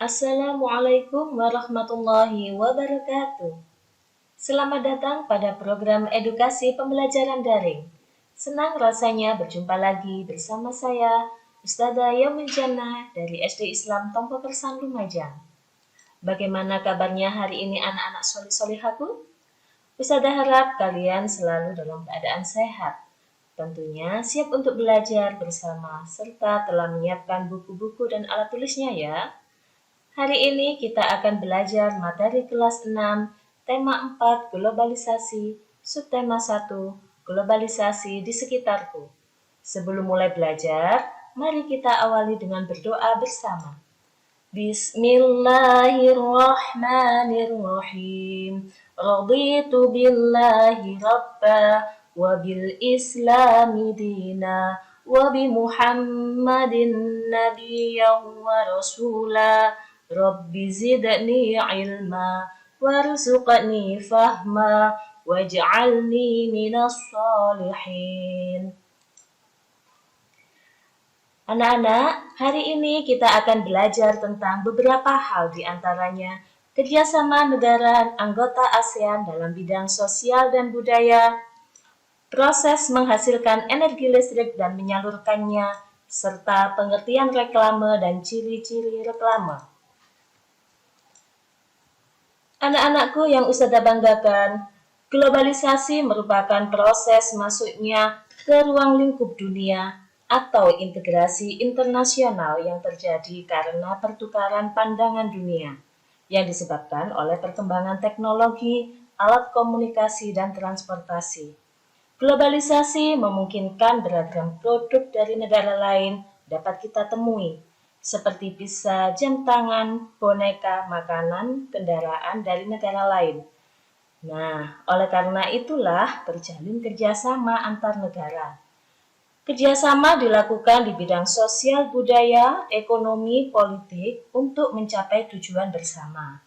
Assalamualaikum warahmatullahi wabarakatuh. Selamat datang pada program edukasi pembelajaran daring. Senang rasanya berjumpa lagi bersama saya, Ustazah Yaumil Jannah dari SD Islam Tompo Kersan Lumajang. Bagaimana kabarnya hari ini anak-anak solih-solihaku? Ustazah harap kalian selalu dalam keadaan sehat. Tentunya siap untuk belajar bersama serta telah menyiapkan buku-buku dan alat tulisnya ya. Hari ini kita akan belajar materi kelas 6, tema 4, globalisasi, subtema 1, globalisasi di sekitarku. Sebelum mulai belajar, mari kita awali dengan berdoa bersama. Bismillahirrahmanirrahim. Raditu billahi rabba wa bil islami dina wa bi Muhammadin nabiyyan wa rasula. Rabbi zidni ilma warzuqni fahma waj'alni minas salihin. Anak-anak, hari ini kita akan belajar tentang beberapa hal di antaranya kerjasama negara anggota ASEAN dalam bidang sosial dan budaya, proses menghasilkan energi listrik dan menyalurkannya, serta pengertian reklame dan ciri-ciri reklame. Anak-anakku yang Ustazah banggakan, globalisasi merupakan proses masuknya ke ruang lingkup dunia atau integrasi internasional yang terjadi karena pertukaran pandangan dunia yang disebabkan oleh perkembangan teknologi, alat komunikasi, dan transportasi. Globalisasi memungkinkan beragam produk dari negara lain dapat kita temui, seperti pizza, jam tangan, boneka, makanan, kendaraan dari negara lain. Nah, oleh karena itulah terjalin kerjasama antar negara. Kerjasama dilakukan di bidang sosial, budaya, ekonomi, politik untuk mencapai tujuan bersama.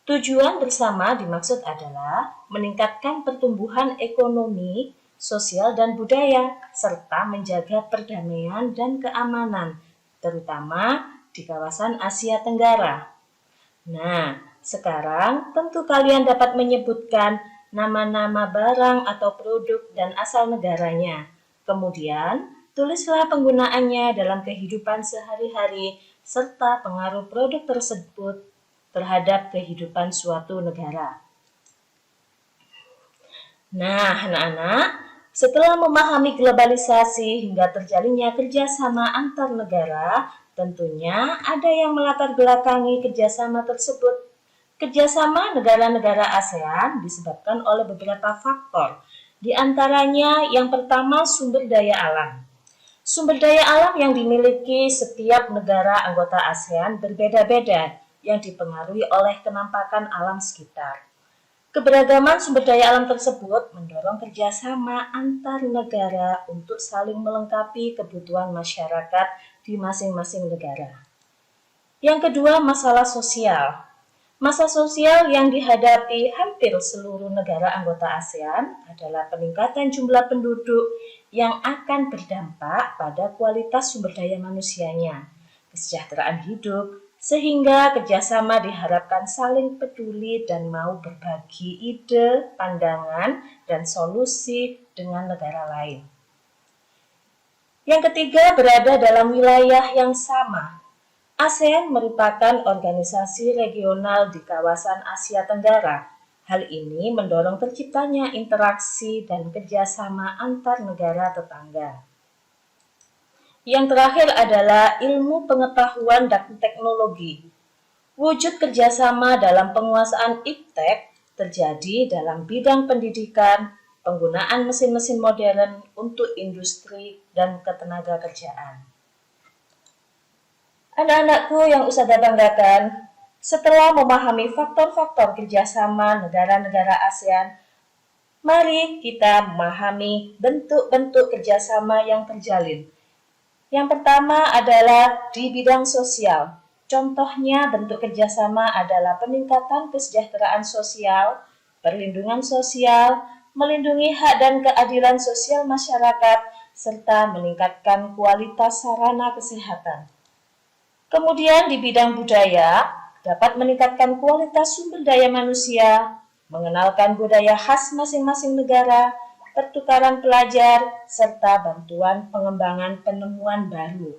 Tujuan bersama dimaksud adalah meningkatkan pertumbuhan ekonomi, sosial, dan budaya, serta menjaga perdamaian dan keamanan, terutama di kawasan Asia Tenggara. Nah, sekarang tentu kalian dapat menyebutkan nama-nama barang atau produk dan asal negaranya. Kemudian, tulislah penggunaannya dalam kehidupan sehari-hari serta pengaruh produk tersebut terhadap kehidupan suatu negara. Nah, anak-anak, setelah memahami globalisasi hingga terjalinnya kerjasama antar negara, tentunya ada yang melatar belakangi kerjasama tersebut. Kerjasama negara-negara ASEAN disebabkan oleh beberapa faktor. Di antaranya yang pertama sumber daya alam. Sumber daya alam yang dimiliki setiap negara anggota ASEAN berbeda-beda yang dipengaruhi oleh kenampakan alam sekitar. Keberagaman sumber daya alam tersebut mendorong kerjasama antar negara untuk saling melengkapi kebutuhan masyarakat di masing-masing negara. Yang kedua, masalah sosial. Masalah sosial yang dihadapi hampir seluruh negara anggota ASEAN adalah peningkatan jumlah penduduk yang akan berdampak pada kualitas sumber daya manusianya, kesejahteraan hidup, sehingga kerjasama diharapkan saling peduli dan mau berbagi ide, pandangan, dan solusi dengan negara lain. Yang ketiga, berada dalam wilayah yang sama. ASEAN merupakan organisasi regional di kawasan Asia Tenggara. Hal ini mendorong terciptanya interaksi dan kerjasama antar negara tetangga. Yang terakhir adalah ilmu pengetahuan dan teknologi. Wujud kerjasama dalam penguasaan iptek terjadi dalam bidang pendidikan, penggunaan mesin-mesin modern untuk industri dan ketenaga kerjaan. Anak-anakku yang Ustazah banggakan, setelah memahami faktor-faktor kerjasama negara-negara ASEAN, mari kita memahami bentuk-bentuk kerjasama yang terjalin. Yang pertama adalah di bidang sosial. Contohnya bentuk kerjasama adalah peningkatan kesejahteraan sosial, perlindungan sosial, melindungi hak dan keadilan sosial masyarakat, serta meningkatkan kualitas sarana kesehatan. Kemudian di bidang budaya, dapat meningkatkan kualitas sumber daya manusia, mengenalkan budaya khas masing-masing negara, pertukaran pelajar, serta bantuan pengembangan penemuan baru.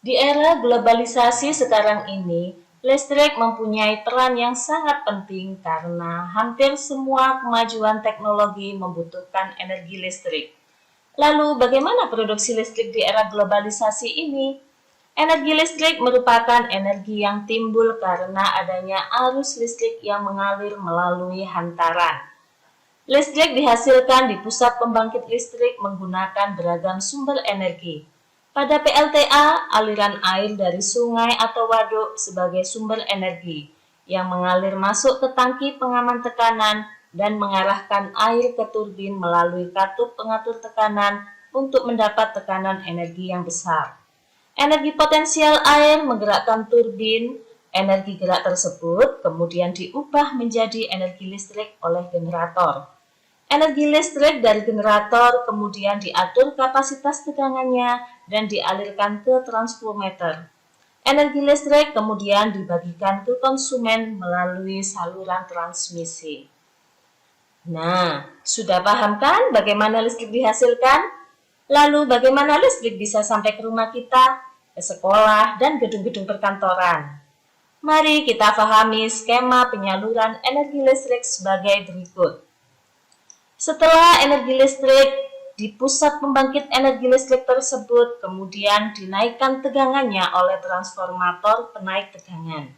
Di era globalisasi sekarang ini, listrik mempunyai peran yang sangat penting karena hampir semua kemajuan teknologi membutuhkan energi listrik. Lalu, bagaimana produksi listrik di era globalisasi ini? Energi listrik merupakan energi yang timbul karena adanya arus listrik yang mengalir melalui hantaran. Listrik dihasilkan di pusat pembangkit listrik menggunakan beragam sumber energi. Pada PLTA, aliran air dari sungai atau waduk sebagai sumber energi yang mengalir masuk ke tangki pengaman tekanan dan mengarahkan air ke turbin melalui katup pengatur tekanan untuk mendapat tekanan energi yang besar. Energi potensial air menggerakkan turbin. Energi gerak tersebut kemudian diubah menjadi energi listrik oleh generator. Energi listrik dari generator kemudian diatur kapasitas tegangannya dan dialirkan ke transformator. Energi listrik kemudian dibagikan ke konsumen melalui saluran transmisi. Nah, sudah paham kan bagaimana listrik dihasilkan? Lalu bagaimana listrik bisa sampai ke rumah kita, ke sekolah, dan gedung-gedung perkantoran? Mari kita pahami skema penyaluran energi listrik sebagai berikut. Setelah energi listrik di pusat pembangkit energi listrik tersebut kemudian dinaikkan tegangannya oleh transformator penaik tegangan.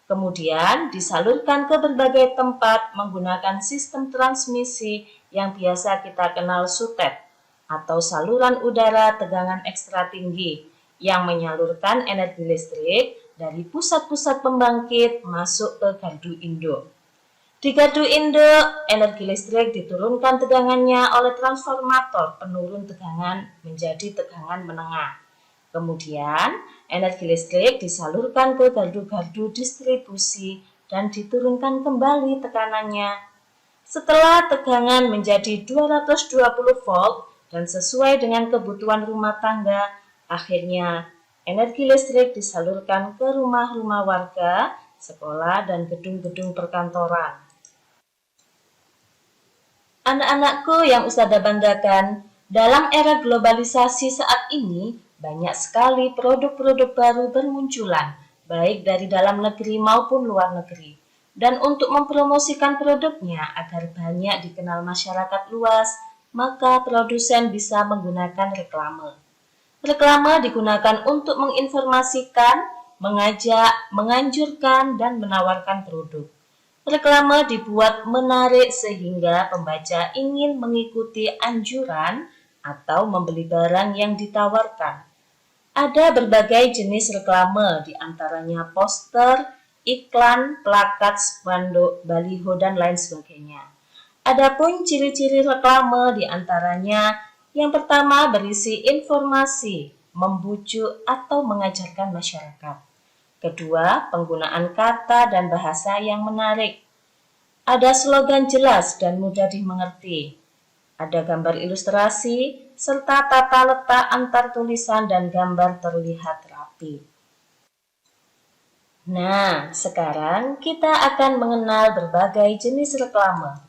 Kemudian disalurkan ke berbagai tempat menggunakan sistem transmisi yang biasa kita kenal SUTEP atau saluran udara tegangan ekstra tinggi yang menyalurkan energi listrik dari pusat-pusat pembangkit masuk ke gardu induk. Di gardu induk, energi listrik diturunkan tegangannya oleh transformator penurun tegangan menjadi tegangan menengah. Kemudian, energi listrik disalurkan ke gardu-gardu distribusi dan diturunkan kembali tekanannya. Setelah tegangan menjadi 220 volt dan sesuai dengan kebutuhan rumah tangga, akhirnya energi listrik disalurkan ke rumah-rumah warga, sekolah, dan gedung-gedung perkantoran. Anak-anakku yang Ustazah banggakan, dalam era globalisasi saat ini, banyak sekali produk-produk baru bermunculan, baik dari dalam negeri maupun luar negeri. Dan untuk mempromosikan produknya agar banyak dikenal masyarakat luas, maka produsen bisa menggunakan reklame. Reklame digunakan untuk menginformasikan, mengajak, menganjurkan, dan menawarkan produk. Reklame dibuat menarik sehingga pembaca ingin mengikuti anjuran atau membeli barang yang ditawarkan. Ada berbagai jenis reklame, diantaranya poster, iklan, plakat, spanduk, baliho, dan lain sebagainya. Adapun ciri-ciri reklame diantaranya yang pertama berisi informasi, membujuk atau mengajarkan masyarakat. Kedua, penggunaan kata dan bahasa yang menarik. Ada slogan jelas dan mudah dimengerti. Ada gambar ilustrasi, serta tata letak antar tulisan dan gambar terlihat rapi. Nah, sekarang kita akan mengenal berbagai jenis reklame.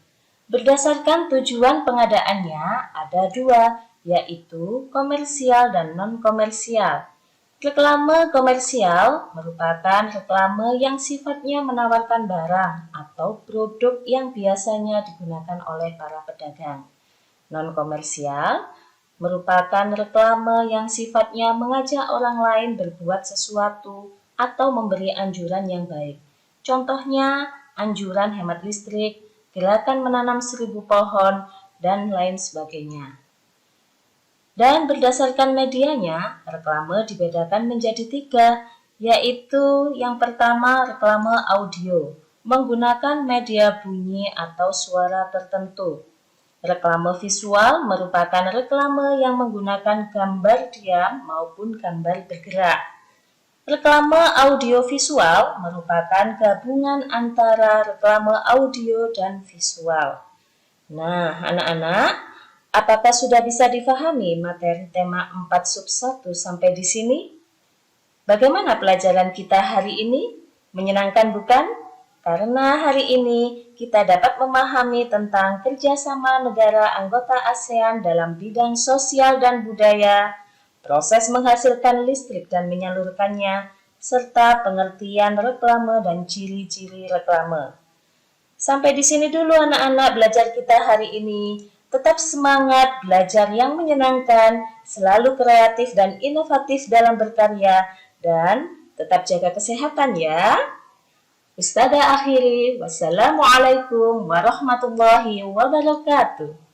Berdasarkan tujuan pengadaannya, ada dua, yaitu komersial dan non-komersial. Reklame komersial merupakan reklame yang sifatnya menawarkan barang atau produk yang biasanya digunakan oleh para pedagang. Non-komersial merupakan reklame yang sifatnya mengajak orang lain berbuat sesuatu atau memberi anjuran yang baik. Contohnya, anjuran hemat listrik, gerakan menanam 1000 pohon, dan lain sebagainya. Dan berdasarkan medianya, reklame dibedakan menjadi 3, yaitu yang pertama reklame audio, menggunakan media bunyi atau suara tertentu. Reklame visual merupakan reklame yang menggunakan gambar diam maupun gambar bergerak. Reklame audiovisual merupakan gabungan antara reklame audio dan visual. Nah, anak-anak, apakah sudah bisa difahami materi tema 4 sub 1 sampai di sini? Bagaimana pelajaran kita hari ini? Menyenangkan bukan? Karena hari ini kita dapat memahami tentang kerjasama negara anggota ASEAN dalam bidang sosial dan budaya, proses menghasilkan listrik dan menyalurkannya, serta pengertian reklame dan ciri-ciri reklame. Sampai di sini dulu anak-anak belajar kita hari ini. Tetap semangat, belajar yang menyenangkan, selalu kreatif dan inovatif dalam berkarya, dan tetap jaga kesehatan ya. Ustazah akhiri, wassalamualaikum warahmatullahi wabarakatuh.